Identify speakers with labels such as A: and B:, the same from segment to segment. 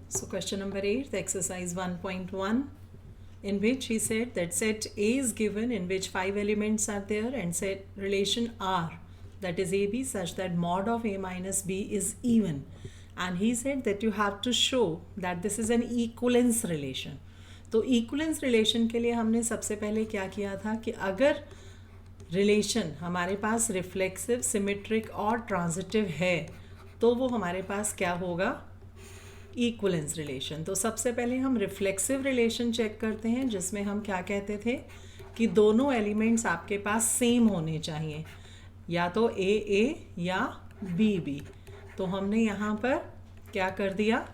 A: So question number 8, the exercise 1.1, in which he said that set A is given in which 5 elements are there, and set relation R, that is AB, such that mod of A minus B is even. And he said that you have to show that this is an equivalence relation. तो equivalence relation के लिए हमने सबसे पहले क्या किया था कि अगर रिलेशन हमारे पास रिफ्लेक्सिव, सिमेट्रिक और ट्रांजिटिव है तो वो हमारे पास क्या होगा, इक्वलेंस रिलेशन. तो सबसे पहले हम रिफ्लेक्सिव रिलेशन चेक करते हैं, जिसमें हम क्या कहते थे कि दोनों एलिमेंट्स आपके पास सेम होने चाहिए, या तो ए या बी. तो हमने यहाँ पर क्या कर दिया,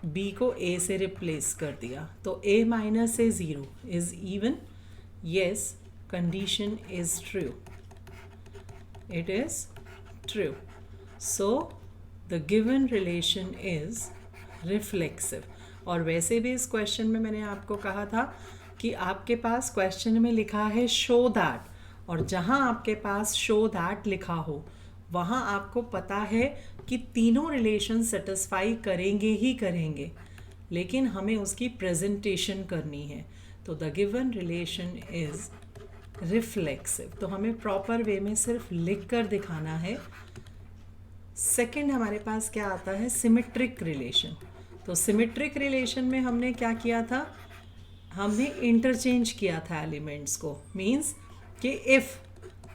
A: बी को ए से रिप्लेस कर दिया. तो a minus a zero is even. Yes, condition is true. It is true. So the given relation is reflexive. और वैसे भी इस क्वेश्चन में मैंने आपको कहा था कि आपके पास क्वेश्चन में लिखा है शो दैट, और जहाँ आपके पास शो दैट लिखा हो वहाँ आपको पता है कि तीनों रिलेशन सेटिस्फाई करेंगे ही करेंगे, लेकिन हमें उसकी प्रेजेंटेशन करनी है. तो the given relation is reflexive. तो हमें प्रॉपर वे में सिर्फ लिख कर दिखाना है. सेकंड हमारे पास क्या आता है, सिमेट्रिक रिलेशन. तो सिमेट्रिक रिलेशन में हमने क्या किया था, हमने इंटरचेंज किया था एलिमेंट्स को. मींस कि if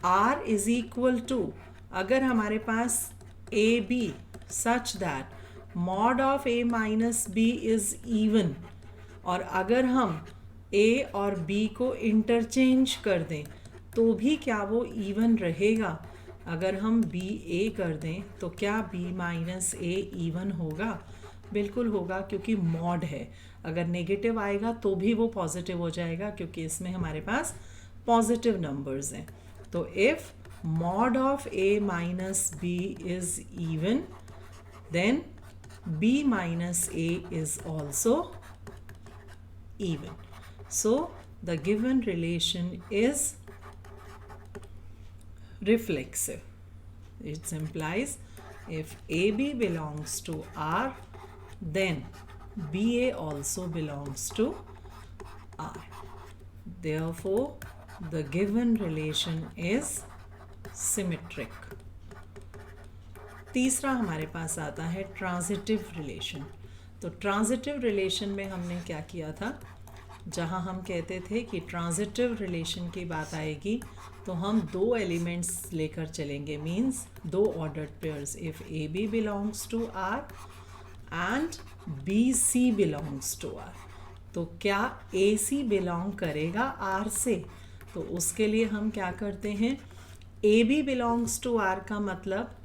A: R is equal to, अगर हमारे पास a b such that mod of a minus b is even, और अगर हम ए और बी को इंटरचेंज कर दें तो भी क्या वो इवन रहेगा. अगर हम बी ए कर दें तो क्या बी माइनस ए इवन होगा? बिल्कुल होगा, क्योंकि मॉड है. अगर नेगेटिव आएगा तो भी वो पॉजिटिव हो जाएगा, क्योंकि इसमें हमारे पास पॉजिटिव नंबर्स हैं. तो if mod of a minus b is even, then b minus a is also even. So the given relation is reflexive. It implies if AB belongs to R, then BA also belongs to R. Therefore, the given relation is symmetric. तीसरा हमारे पास आता है transitive relation. तो transitive relation में हमने क्या किया था, जहाँ हम कहते थे कि ट्रांजिटिव रिलेशन की बात आएगी तो हम दो एलिमेंट्स लेकर चलेंगे. मींस दो ordered pairs. If a b belongs to R and b c belongs to R, तो क्या ए सी बिलोंग करेगा आर से? तो उसके लिए हम क्या करते हैं, a b belongs to R का मतलब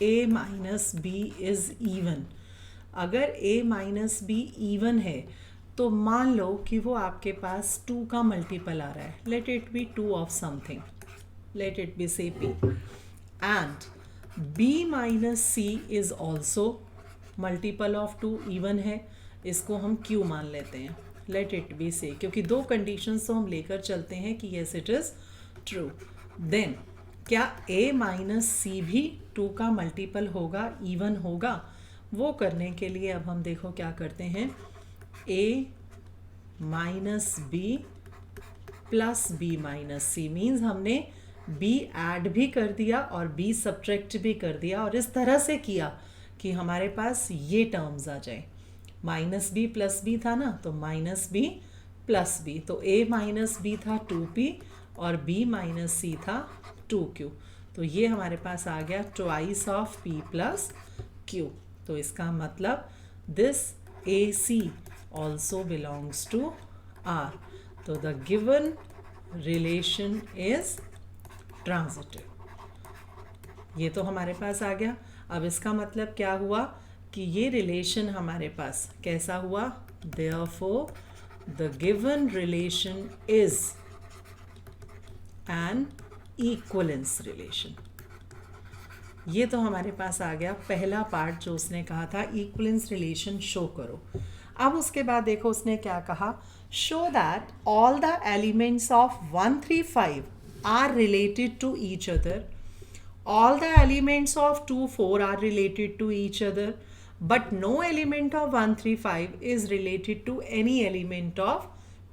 A: a minus b is even. अगर ए माइनस बी इवन है तो मान लो कि वो आपके पास 2 का मल्टीपल आ रहा है. Let it be 2 of something, let it be say p, and b minus c is also multiple of 2, even है. इसको हम क्यू मान लेते हैं. लेट इट बी से, क्योंकि दो कंडीशंस तो हम लेकर चलते हैं कि yes it is true. Then क्या ए माइनस सी भी 2 का मल्टीपल होगा, इवन होगा? वो करने के लिए अब हम देखो क्या करते हैं, a minus b plus b minus c. Means हमने बी ऐड भी कर दिया और बी सब्ट्रैक्ट भी कर दिया, और इस तरह से किया कि हमारे पास ये टर्म्स आ जाए. माइनस बी प्लस बी था ना, तो माइनस बी प्लस बी. तो ए माइनस बी था 2p और बी माइनस सी था 2q. तो ये हमारे पास आ गया twice of p plus q. तो इसका मतलब this a c also belongs to R. तो the given relation is transitive. ये तो हमारे पास आ गया. अब इसका मतलब क्या हुआ कि ये रिलेशन हमारे पास कैसा हुआ, therefore the given relation is an equivalence relation. ये तो हमारे पास आ गया पहला पार्ट जो उसने कहा था, इक्वलेंस रिलेशन शो करो. अब उसके बाद देखो उसने क्या कहा, show that all the elements of 1 3 5 are related to each other. All the elements of 2 4 are related to each other, but no element of 135 is related to any element of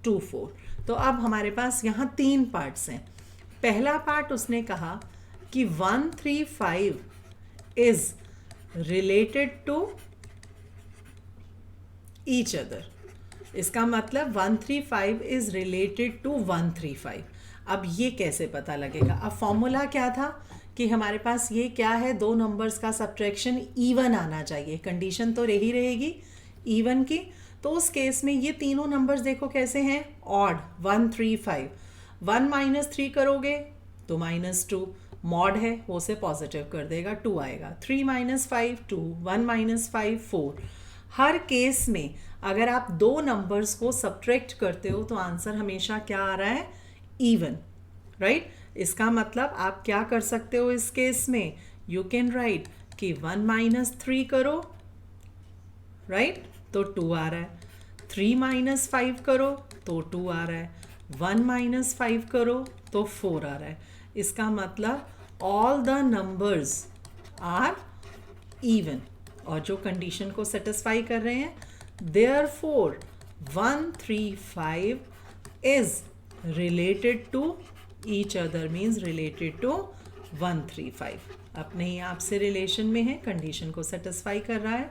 A: 24. तो अब हमारे पास यहाँ 3 पार्ट्स हैं. पहला part उसने कहा कि 135 is related to each other. इसका मतलब 135 is related to 135. अब ये कैसे पता लगेगा? अब फॉर्मूला क्या था कि हमारे पास ये क्या है, दो नंबर्स का सब्ट्रैक्शन इवन आना चाहिए. कंडीशन तो रही रहेगी इवन की. तो उस केस में ये तीनों नंबर्स देखो कैसे हैं, ऑड. 135 1 माइनस 3 करोगे तो -2, मॉड है वो से पॉजिटिव कर देगा, 2 आएगा. 3 माइनस 5 2, 1 माइनस 5 4. हर केस में अगर आप दो नंबर्स को सब्ट्रैक्ट करते हो तो आंसर हमेशा क्या आ रहा है, इवन. राइट. इसका मतलब आप क्या कर सकते हो इस केस में, यू कैन राइट कि 1 माइनस 3 करो, राइट, तो 2 आ रहा है. 3 माइनस 5 करो तो 2 आ रहा है. 1 माइनस 5 करो तो 4 आ रहा है. इसका मतलब all the numbers are even, और जो कंडीशन को सेटिस्फाई कर रहे हैं. Therefore 135 is related to each other, means related to 135. अपने ही आप से रिलेशन में है, कंडीशन को सेटिस्फाई कर रहा है.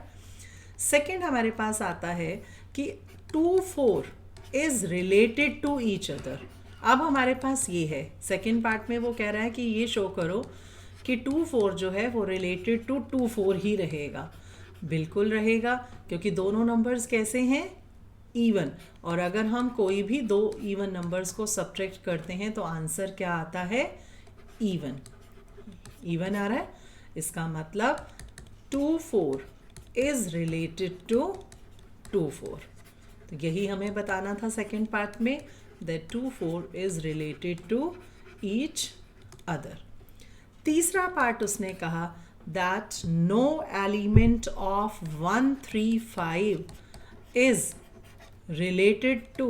A: सेकेंड हमारे पास आता है कि 24 is related to each other. अब हमारे पास ये है, सेकेंड पार्ट में वो कह रहा है कि ये शो करो कि 24 जो है वो रिलेटेड टू 24 ही रहेगा. बिल्कुल रहेगा, क्योंकि दोनों नंबर्स कैसे हैं, इवन. और अगर हम कोई भी दो इवन नंबर्स को सब्ट्रैक्ट करते हैं तो आंसर क्या आता है, इवन. इवन आ रहा है. इसका मतलब 24 इज रिलेटेड टू 24. तो यही हमें बताना था सेकेंड पार्ट में, that 24 is related to each other. तीसरा पार्ट उसने कहा that no element of 135 is related to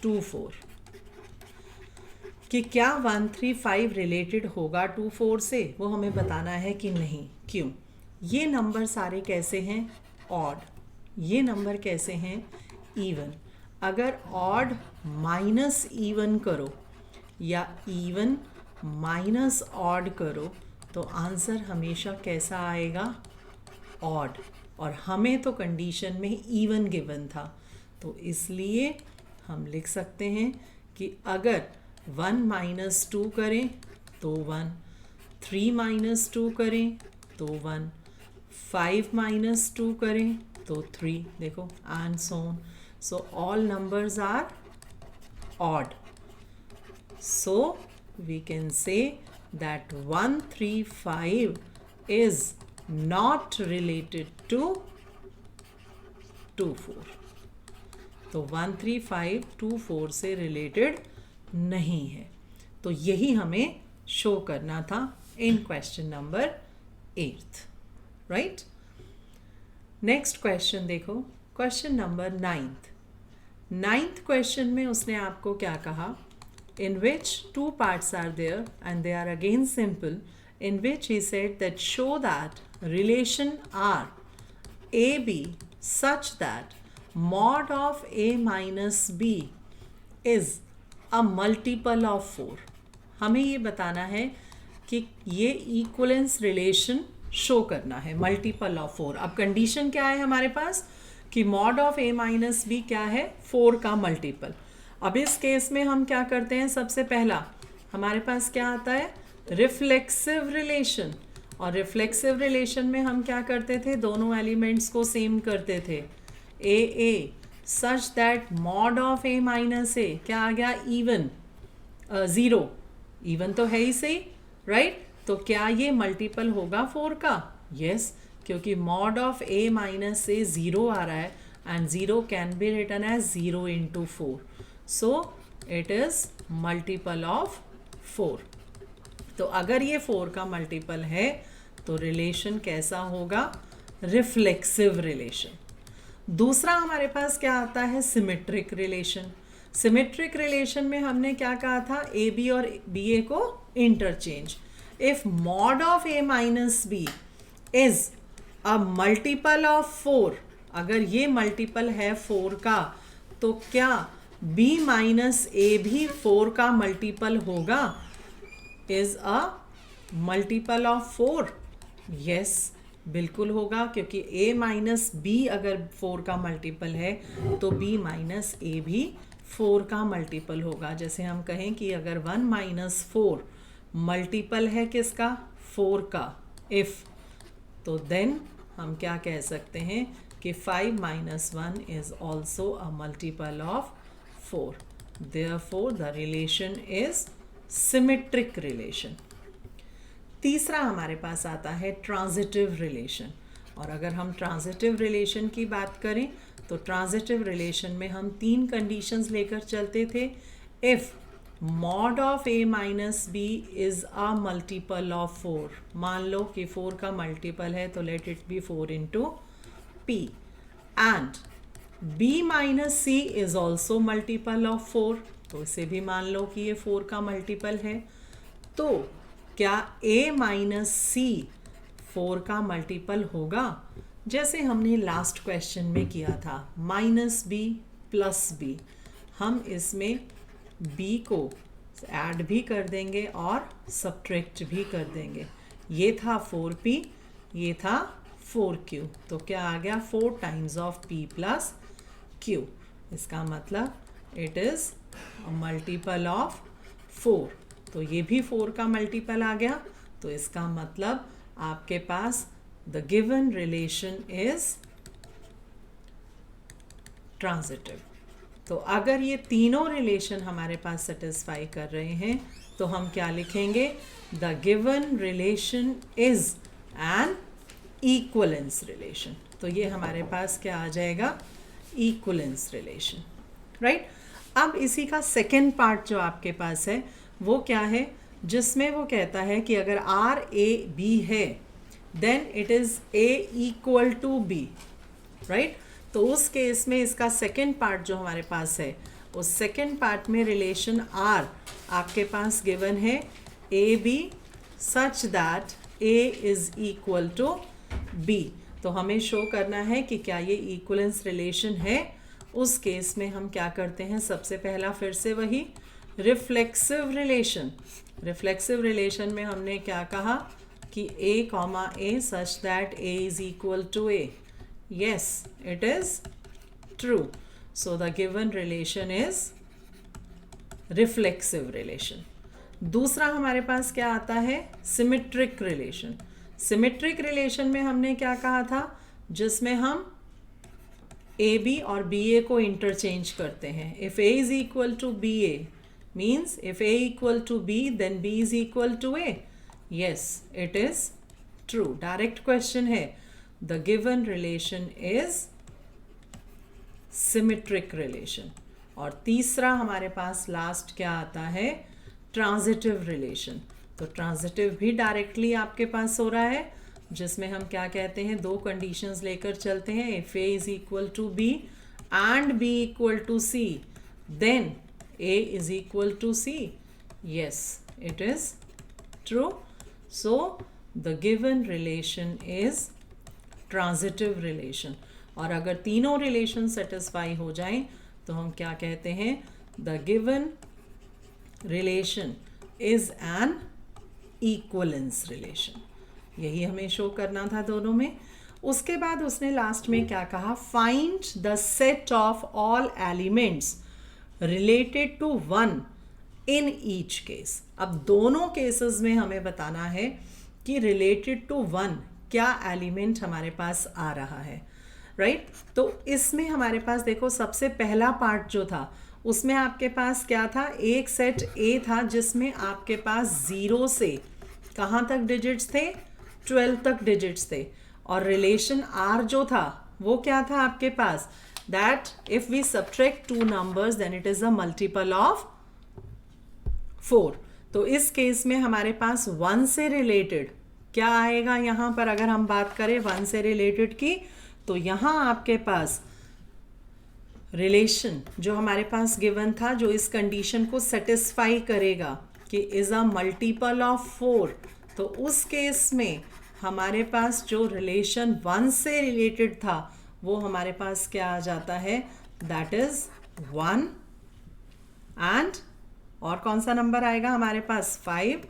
A: 24. कि क्या 135 रिलेटेड होगा 24 से, वो हमें बताना है कि नहीं. क्यों? ये नंबर सारे कैसे हैं, ऑड. ये नंबर कैसे हैं, इवन. अगर ऑड माइनस इवन करो या इवन माइनस ऑड करो तो आंसर हमेशा कैसा आएगा, ऑड. और हमें तो कंडीशन में इवन गिवन था, तो इसलिए हम लिख सकते हैं कि अगर 1 माइनस 2 करें तो 1, 3 माइनस 2 करें तो 1, 5 माइनस 2 करें तो 3. देखो, and so on. So all numbers are odd. So we can say that 135 is not related to 24. तो 135 24 से रिलेटेड नहीं है. तो यही हमें शो करना था in question number 8. Right. Next question देखो, क्वेश्चन नंबर 9th क्वेश्चन में उसने आपको क्या कहा, in which 2 parts are there and they are again simple, in which he said that show that relation R a b such that mod of a minus b is a multiple of 4. हमें ये बताना है कि ये equivalence relation show करना है, multiple of 4. अब condition क्या है हमारे पास कि mod of a minus b क्या है, 4 का मल्टीपल. अब इस केस में हम क्या करते हैं, सबसे पहला हमारे पास क्या आता है, रिफ्लेक्सिव रिलेशन. और रिफ्लेक्सिव रिलेशन में हम क्या करते थे, दोनों एलिमेंट्स को सेम करते थे. A such that mod of a minus a क्या आ गया, इवन, 0. इवन तो है ही सही, राइट. तो क्या ये मल्टीपल होगा 4 का, यस, क्योंकि मॉड ऑफ ए माइनस से 0 आ रहा है and 0 can be written as 0 into 4. So it is multiple of 4. तो अगर ये 4 का मल्टीपल है तो रिलेशन कैसा होगा, रिफ्लेक्सिव रिलेशन. दूसरा हमारे पास क्या आता है, सिमेट्रिक रिलेशन. सिमेट्रिक रिलेशन में हमने क्या कहा था, ए बी और बी ए को interchange. If mod of a minus b is a multiple of 4, अगर ये मल्टीपल है 4 का, तो क्या b माइनस ए भी 4 का मल्टीपल होगा? Is a multiple of 4? Yes, बिल्कुल होगा, क्योंकि a माइनस बी अगर 4 का मल्टीपल है तो b माइनस ए भी 4 का मल्टीपल होगा। जैसे हम कहें कि अगर 1 माइनस 4 मल्टीपल है किसका? 4 का, इफ़, तो देन हम क्या कह सकते हैं कि 5 minus 1 is also a multiple of 4। Therefore the relation is symmetric relation. तीसरा हमारे पास आता है ट्रांजिटिव रिलेशन। और अगर हम ट्रांजिटिव रिलेशन की बात करें तो ट्रांजिटिव रिलेशन में हम 3 कंडीशंस लेकर चलते थे। If mod of a minus b is a multiple of 4, मान लो कि 4 का मल्टीपल है तो let it be 4 into p, and b minus c is also multiple of 4, तो इसे भी मान लो कि ये 4 का मल्टीपल है। तो क्या a माइनस सी 4 का मल्टीपल होगा? जैसे हमने लास्ट क्वेश्चन में किया था, माइनस बी प्लस बी, हम इसमें b को ऐड भी कर देंगे और सब्ट्रैक्ट भी कर देंगे। ये था 4p, ये था 4q, तो क्या आ गया? 4 times of p plus q। इसका मतलब it is a multiple of 4, तो ये भी 4 का मल्टीपल आ गया। तो इसका मतलब आपके पास the given relation is transitive. तो अगर ये तीनों रिलेशन हमारे पास सेटिस्फाई कर रहे हैं तो हम क्या लिखेंगे? The given relation is an equivalence relation. तो ये हमारे पास क्या आ जाएगा? Equivalence relation, right. अब इसी का सेकेंड पार्ट जो आपके पास है वो क्या है? जिसमें वो कहता है कि अगर आर ए बी है then it is a equal to b, right. तो उस केस में इसका सेकेंड पार्ट जो हमारे पास है, उस सेकेंड पार्ट में रिलेशन आर आपके पास गिवन है a b such that a is equal to b. तो हमें शो करना है कि क्या ये इक्वलेंस रिलेशन है। उस केस में हम क्या करते हैं? सबसे पहला फिर से वही रिफ्लेक्सिव रिलेशन। रिफ्लेक्सिव रिलेशन में हमने क्या कहा कि a comma a such that a is equal to a। yes, it is true, so the given relation is reflexive relation। दूसरा हमारे पास क्या आता है? Symmetric relation. सिमेट्रिक रिलेशन में हमने क्या कहा था? जिसमें हम ए बी और बी ए को इंटरचेंज करते हैं। If a is equal to b a means if a equal to b then b is equal to a. yes, it is true, direct question है। the given relation is symmetric relation। और तीसरा हमारे पास last क्या आता है? Transitive relation. तो transitive भी directly आपके पास हो रहा है, जिसमें हम क्या कहते हैं? 2 कंडीशंस लेकर चलते हैं। If a is equal to b and b equal to c then a is equal to c. yes, it is true, so the given relation is transitive relation. और अगर तीनों रिलेशन सेटिस्फाई हो जाएं तो हम क्या कहते हैं? The given relation is an equivalence relation. यही हमें शो करना था दोनों में। उसके बाद उसने लास्ट में क्या कहा? Find the set of all elements related to 1 in each case. अब दोनों केसेस में हमें बताना है कि रिलेटेड टू 1 क्या एलिमेंट हमारे पास आ रहा है, राइट। तो इसमें हमारे पास देखो, सबसे पहला पार्ट जो था उसमें आपके पास क्या था? एक सेट ए था जिसमें आपके पास 0 से कहाँ तक डिजिट्स थे? 12 तक डिजिट्स थे। और रिलेशन आर जो था वो क्या था आपके पास? That if we subtract 2 numbers then it is a multiple of 4। तो इस केस में हमारे पास 1 से रिलेटेड क्या आएगा? यहाँ पर अगर हम बात करें 1 से रिलेटेड की, तो यहाँ आपके पास रिलेशन जो हमारे पास गिवन था, जो इस कंडीशन को सेटिस्फाई करेगा कि इज़ अ मल्टीपल ऑफ 4, तो उस केस में हमारे पास जो रिलेशन 1 से रिलेटेड था वो हमारे पास क्या आ जाता है, दैट इज 1 एंड और कौन सा नंबर आएगा हमारे पास 5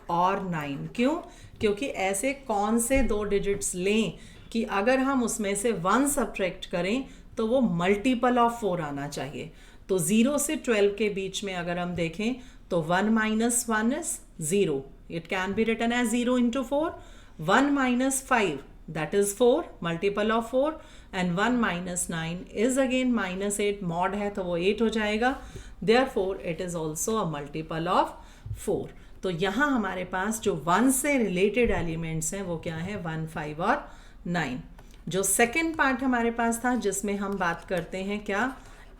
A: और 9। क्यों? क्योंकि ऐसे कौन से दो डिजिट्स लें कि अगर हम उसमें से 1 सब्ट्रैक्ट करें तो वो मल्टीपल ऑफ 4 आना चाहिए। तो 0 से 12 के बीच में अगर हम देखें तो 1 minus 1 is 0. It can be written as 0 into 4. 1 minus 5, that is 4, multiple of 4, and 1 minus 9 is again minus 8, mod है तो वो 8 हो जाएगा, therefore it is also a multiple of 4. तो यहाँ हमारे पास जो 1 से रिलेटेड एलिमेंट्स हैं वो क्या है, 1, 5 और 9। जो सेकेंड पार्ट हमारे पास था जिसमें हम बात करते हैं क्या,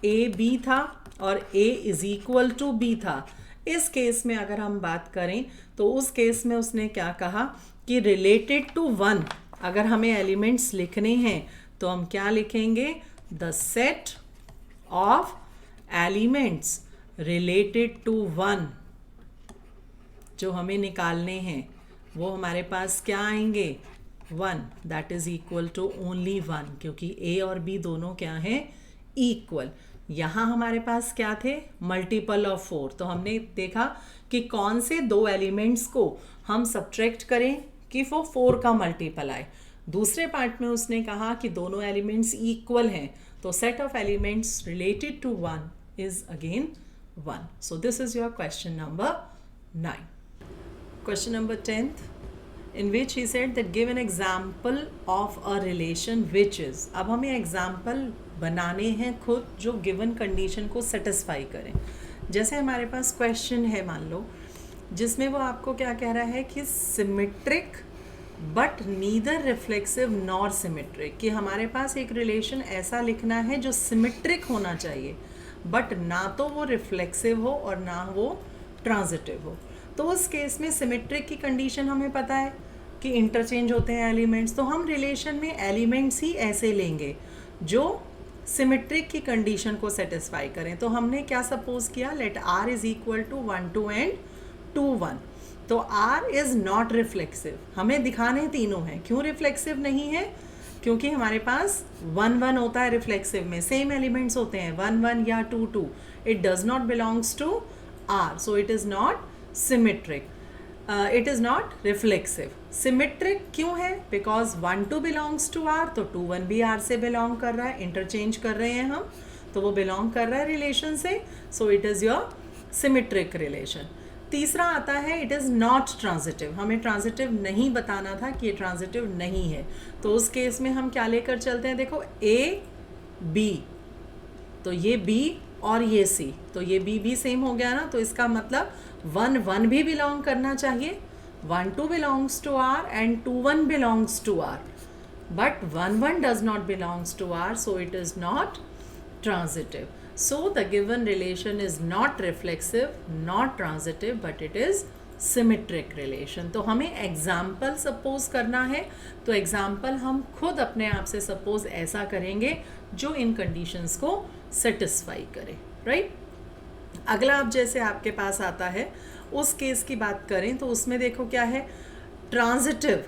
A: a b था और a is equal to b था। इस केस में अगर हम बात करें तो उस केस में उसने क्या कहा कि रिलेटेड टू 1 अगर हमें एलिमेंट्स लिखने हैं तो हम क्या लिखेंगे, the set of elements related to 1 जो हमें निकालने हैं वो हमारे पास क्या आएंगे, 1, that is equal to only 1, क्योंकि a और b दोनों क्या हैं, इक्वल। यहाँ हमारे पास क्या थे, मल्टीपल ऑफ 4। तो हमने देखा कि कौन से दो एलिमेंट्स को हम सब्ट्रैक्ट करें कि वो 4 का मल्टीपल आए। दूसरे पार्ट में उसने कहा कि दोनों एलिमेंट्स इक्वल हैं, तो set of elements related to 1 is again 1। So this is your question number 9। Question number 10th, in which he said that give an example of a relation which is। अब हमें example बनाने हैं खुद जो given condition को satisfy करें। जैसे हमारे पास क्वेश्चन है मान लो, जिसमें वो आपको क्या कह रहा है कि symmetric but neither reflexive nor symmetric, कि हमारे पास एक रिलेशन ऐसा लिखना है जो सिमेट्रिक होना चाहिए बट ना तो वो रिफ्लेक्सिव हो और ना वो ट्रांजिटिव हो। तो उस केस में सिमेट्रिक की कंडीशन हमें पता है कि इंटरचेंज होते हैं एलिमेंट्स, तो हम रिलेशन में एलिमेंट्स ही ऐसे लेंगे जो सिमेट्रिक की कंडीशन को सेटिस्फाई करें। तो हमने क्या सपोज किया, let r is equal to 1 2 and 2 1। तो r इज नॉट रिफ्लेक्सिव, हमें दिखाने तीनों हैं। क्यों रिफ्लेक्सिव नहीं है, क्योंकि हमारे पास 1 1 होता है रिफ्लेक्सिव में, सेम एलिमेंट्स होते हैं 1 1 या 2 2। It does not belongs to r, so it is not symmetric, it is not reflexive. Symmetric क्यों है, बिकॉज 1 2 बिलोंग्स टू r, तो 2 1 भी r से बिलोंग कर रहा है, इंटरचेंज कर रहे हैं हम, तो वो बिलोंग कर रहा है रिलेशन से, सो it is your symmetric relation. तीसरा आता है इट इज़ नॉट ट्रांजिटिव, हमें ट्रांजिटिव नहीं बताना था कि ये ट्रांजिटिव नहीं है, तो उस केस में हम क्या लेकर चलते हैं, देखो a b, तो ये b और ये c, तो ये b भी सेम हो गया ना, तो इसका मतलब 1 1 भी बिलोंग करना चाहिए, 1 2 belongs to r and 2 1 belongs to r, but 1 1 does not belongs to r, so it is not transitive. So the given relation is not reflexive, not transitive, but it is symmetric relation. तो हमें example suppose करना है, तो example हम खुद अपने आप से सपोज ऐसा करेंगे जो इन कंडीशंस को सेटिस्फाई करे, राइट। अगला अब जैसे आपके पास आता है उस केस की बात करें तो उसमें देखो क्या है, transitive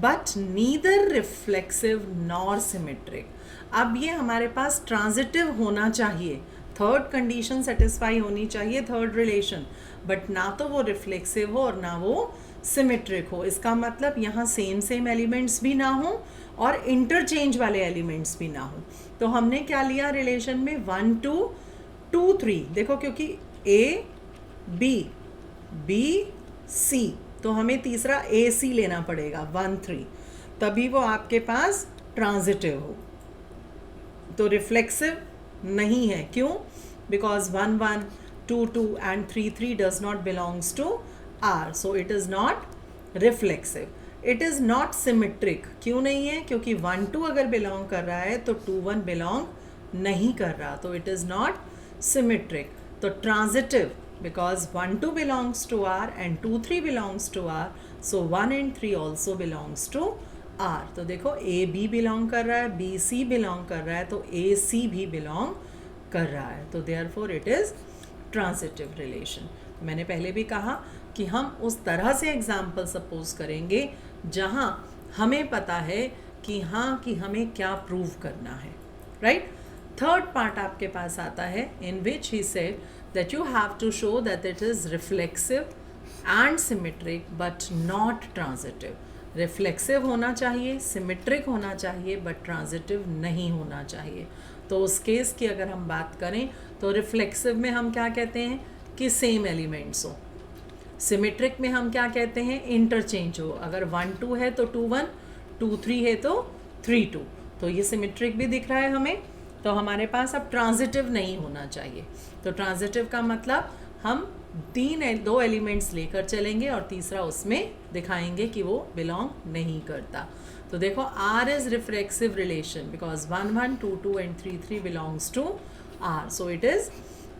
A: but neither reflexive nor symmetric. अब ये हमारे पास ट्रांजिटिव होना चाहिए, थर्ड कंडीशन सेटिस्फाई होनी चाहिए, थर्ड रिलेशन, बट ना तो वो रिफ्लेक्सिव हो और ना वो सिमेट्रिक हो। इसका मतलब यहाँ सेम एलिमेंट्स भी ना हो और इंटरचेंज वाले एलिमेंट्स भी ना हो। तो हमने क्या लिया रिलेशन में, 1 2 2 3, देखो क्योंकि a b b c, तो हमें तीसरा a c लेना पड़ेगा 1 3, तभी वो आपके पास ट्रांजिटिव हो। तो रिफ्लेक्सिव नहीं है, क्यों, because 1 1 2 2 and 3 3 does not belongs to r, so it is not reflexive. It is not symmetric, क्यों नहीं है, क्योंकि 1 2 अगर बिलोंग कर रहा है तो 2 1 बिलोंग नहीं कर रहा, तो इट इज़ नॉट symmetric. तो transitive because 1 2 belongs to r and 2 3 belongs to r, so 1 and 3 also belongs to r. तो देखो a b belong कर रहा है, b c belong कर रहा है, तो a c भी belong कर रहा है, तो therefore it is transitive relation. मैंने पहले भी कहा कि हम उस तरह से एग्जाम्पल सपोज करेंगे जहाँ हमें पता है कि हाँ कि हमें क्या प्रूव करना है, राइट। थर्ड पार्ट आपके पास आता है in which he said that you have to show that it is reflexive and symmetric but not transitive. Reflexive होना चाहिए, सिमेट्रिक होना चाहिए, बट ट्रांजिटिव नहीं होना चाहिए। तो उस केस की अगर हम बात करें तो रिफ्लेक्सिव में हम क्या कहते हैं कि सेम एलिमेंट्स हो, सिमेट्रिक में हम क्या कहते हैं इंटरचेंज हो। अगर 1 2 है तो 2 1, 2 3 है तो 3 2। तो ये सिमेट्रिक भी दिख रहा है हमें। तो हमारे पास अब ट्रांजिटिव नहीं होना चाहिए। तो ट्रांजिटिव का मतलब हम दो एलिमेंट्स लेकर चलेंगे और तीसरा उसमें दिखाएंगे कि वो बिलोंग नहीं करता। तो देखो R is reflexive relation because 1 1 2 2 and 3 3 belongs to R, so it is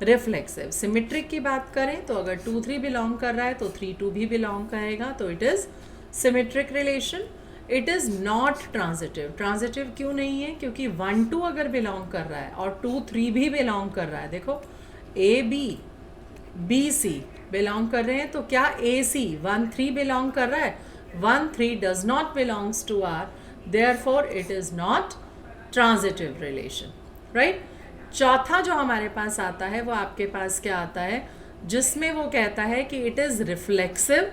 A: reflexive. Symmetric की बात करें तो अगर 2 3 बिलोंग कर रहा है तो 3 2 भी बिलोंग करेगा, तो it is symmetric relation. It is not transitive. Transitive क्यों नहीं है? क्योंकि 1 2 अगर बिलोंग कर रहा है और 2 3 भी बिलोंग कर रहा है, देखो a b b c belong कर रहे हैं, तो क्या ए सी 1 3 बिलोंग कर रहा है? 1 3 does not belongs to R, therefore it is not transitive relation, right. चौथा जो हमारे पास आता है वो आपके पास क्या आता है, जिसमें वो कहता है कि it is reflexive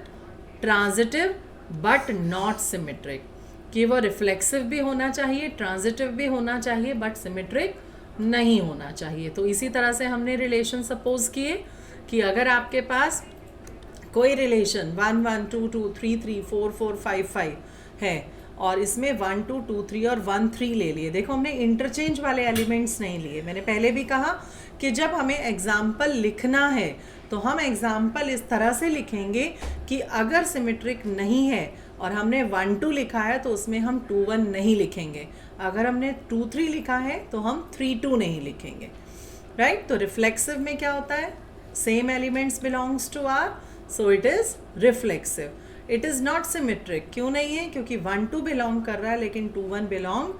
A: transitive but not symmetric, कि वो रिफ्लेक्सिव भी होना चाहिए, ट्रांजिटिव भी होना चाहिए, बट सिमेट्रिक नहीं होना चाहिए। तो इसी तरह से हमने रिलेशन सपोज किए कि अगर आपके पास कोई रिलेशन 1 1 2 2 3 3 4 4 5 5 है और इसमें 1 2 2 3 और 1 3 ले लिए, देखो हमने इंटरचेंज वाले एलिमेंट्स नहीं लिए। मैंने पहले भी कहा कि जब हमें एग्जाम्पल लिखना है तो हम एग्जाम्पल इस तरह से लिखेंगे कि अगर सिमेट्रिक नहीं है और हमने 1 2 लिखा है तो उसमें हम 2 1 नहीं लिखेंगे, अगर हमने 2 3 लिखा है तो हम 3 2 नहीं लिखेंगे, राइट। तो रिफ्लेक्सिव में क्या होता है, same elements belongs to R, so it is reflexive. It is not symmetric, क्यों नहीं है? क्योंकि 1 2 बिलोंग कर रहा है लेकिन 2 1 बिलोंग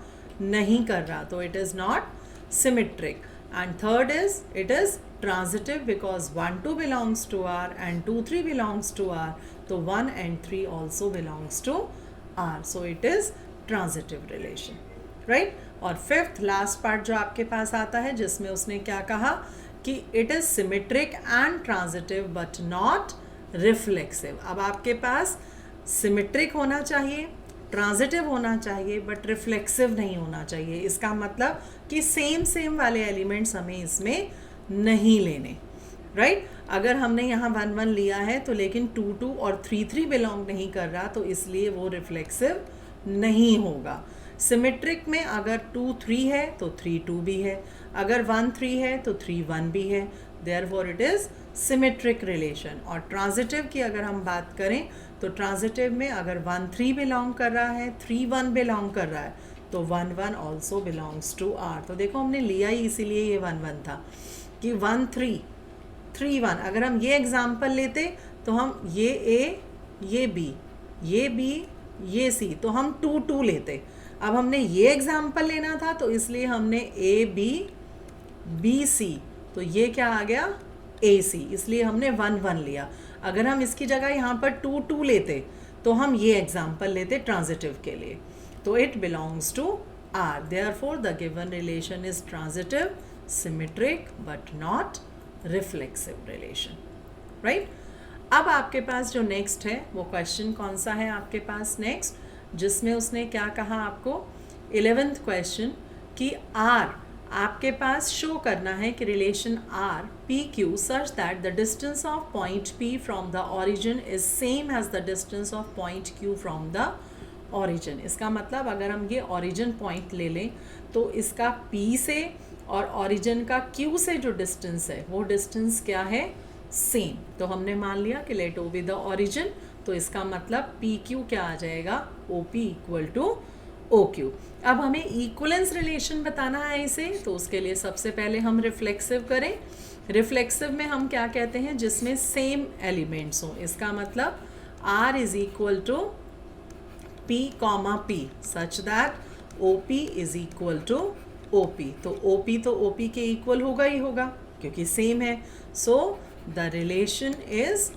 A: नहीं कर रहा, तो it is not symmetric. And third is it is transitive because 1 2 belongs to R and 2 3 belongs to R, तो 1 and 3 also belongs to R, so it is transitive relation, right. और फिफ्थ लास्ट पार्ट जो आपके पास आता है जिसमें उसने क्या कहा कि it is symmetric and transitive but not reflexive. अब आपके पास सिमेट्रिक होना चाहिए, ट्रांजिटिव होना चाहिए, बट रिफ्लेक्सिव नहीं होना चाहिए। इसका मतलब कि सेम वाले एलिमेंट्स हमें इसमें नहीं लेने, राइट। अगर हमने यहाँ 1 1 लिया है तो लेकिन 2 2 और 3 3 बिलोंग नहीं कर रहा, तो इसलिए वो रिफ्लेक्सिव नहीं होगा। सिमेट्रिक में अगर 2 3 है तो 3 2 भी है, अगर 1 3 है तो 3 1 भी है, therefore it is symmetric relation. और ट्रांजिटिव की अगर हम बात करें तो ट्रांजिटिव में अगर 1 3 बिलोंग कर रहा है, 3 1 बिलोंग कर रहा है, तो 1 1 ऑल्सो बिलोंग्स टू आर। तो देखो हमने लिया ही इसीलिए ये 1 1 था कि 1 3 3 1। अगर हम ये एग्जाम्पल लेते तो हम ये ए ये बी ये बी ये सी, तो हम 2 2 लेते। अब हमने ये एग्जाम्पल लेना था तो इसलिए हमने ए बी बी सी, तो ये क्या आ गया ए सी, इसलिए हमने 1 1 लिया। अगर हम इसकी जगह यहाँ पर 2 2 लेते तो हम ये एग्जाम्पल लेते ट्रांजिटिव के लिए, तो it belongs to R, therefore the given relation is transitive symmetric but not reflexive relation, right. अब आपके पास जो नेक्स्ट है वो क्वेश्चन कौन सा है आपके पास नेक्स्ट, जिसमें उसने क्या कहा आपको 11th क्वेश्चन कि आर आपके पास शो करना है कि relation R P Q such that the distance of point P from the origin is same as the distance of point Q from the origin. इसका मतलब अगर हम ये ऑरिजिन पॉइंट ले लें तो इसका पी से और ऑरिजिन का क्यू से जो डिस्टेंस है वो डिस्टेंस क्या है, सेम। तो हमने मान लिया कि let O be the origin, तो इसका मतलब पी क्यू क्या आ जाएगा, O P equal to O Q. अब हमें इक्वलेंस रिलेशन बताना है इसे, तो उसके लिए सबसे पहले हम रिफ्लेक्सिव करें। रिफ्लेक्सिव में हम क्या कहते हैं, जिसमें सेम एलिमेंट्स हों। इसका मतलब R is equal to P comma P such that O P is equal to O P. तो ओ पी के इक्वल होगा ही होगा क्योंकि सेम है। So the relation is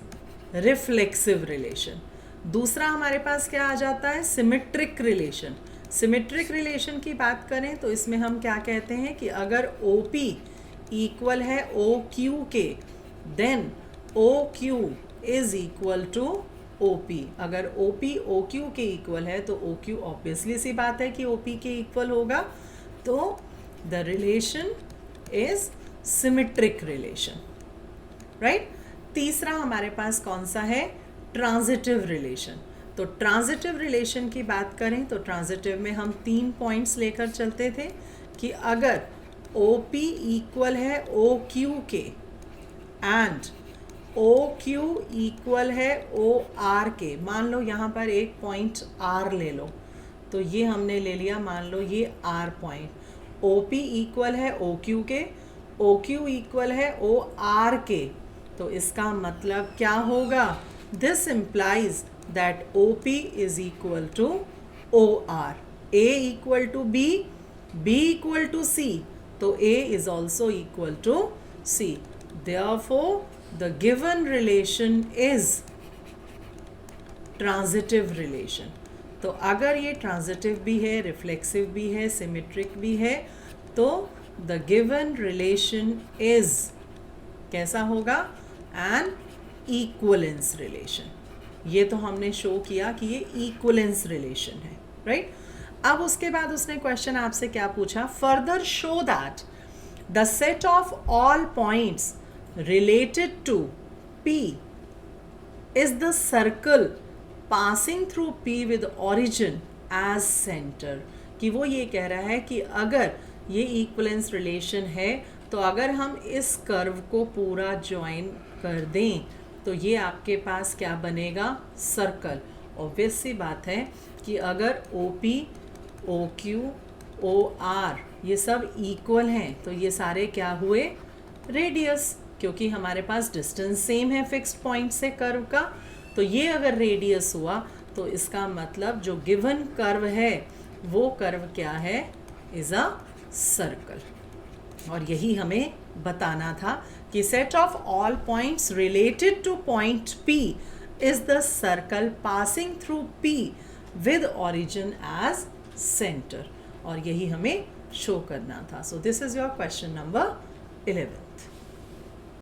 A: reflexive relation. दूसरा हमारे पास क्या आ जाता है, सिमेट्रिक रिलेशन। सिमेट्रिक रिलेशन की बात करें तो इसमें हम क्या कहते हैं कि अगर OP इक्वल है OQ के, then OQ is equal to OP। अगर OP OQ के इक्वल है तो OQ ऑब्वियसली सी बात है कि OP के इक्वल होगा, तो the relation is symmetric relation, right. तीसरा हमारे पास कौन सा है, ट्रांजिटिव रिलेशन। तो ट्रांजिटिव रिलेशन की बात करें तो ट्रांजिटिव में हम 3 पॉइंट्स लेकर चलते थे कि अगर OP इक्वल है OQ के एंड OQ इक्वल है OR के, मान लो यहाँ पर एक पॉइंट R ले लो, तो ये हमने ले लिया, मान लो ये R पॉइंट, OP इक्वल है OQ के, OQ इक्वल है OR के, तो इसका मतलब क्या होगा, this implies that OP is equal to OR, A equal to B, B equal to C, तो A is also equal to C। Therefore, the given relation is transitive relation। तो अगर ये ट्रांजिटिव भी है, रिफ्लेक्सिव भी है, symmetric भी है, तो the given relation is कैसा होगा, एन इक्वलेंस रिलेशन। ये तो हमने शो किया कि ये इक्वलेंस रिलेशन है, राइट। अब उसके बाद उसने क्वेश्चन आपसे क्या पूछा, further show that the set of all points related to P is the circle passing through P with origin as center। कि वो ये कह रहा है कि अगर ये इक्वलेंस रिलेशन है तो अगर हम इस कर्व को पूरा ज्वाइन कर दें तो ये आपके पास क्या बनेगा, सर्कल। ऑब्वियस सी बात है कि अगर OP OQ OR ये सब इक्वल हैं तो ये सारे क्या हुए, रेडियस, क्योंकि हमारे पास डिस्टेंस सेम है फिक्स्ड पॉइंट से कर्व का, तो ये अगर रेडियस हुआ तो इसका मतलब जो गिवन कर्व है वो कर्व क्या है, इज अ सर्कल। और यही हमें बताना था कि set of all points related to point P is the circle passing through P with origin as centre, और यही हमें शो करना था। So this is your question number 11th।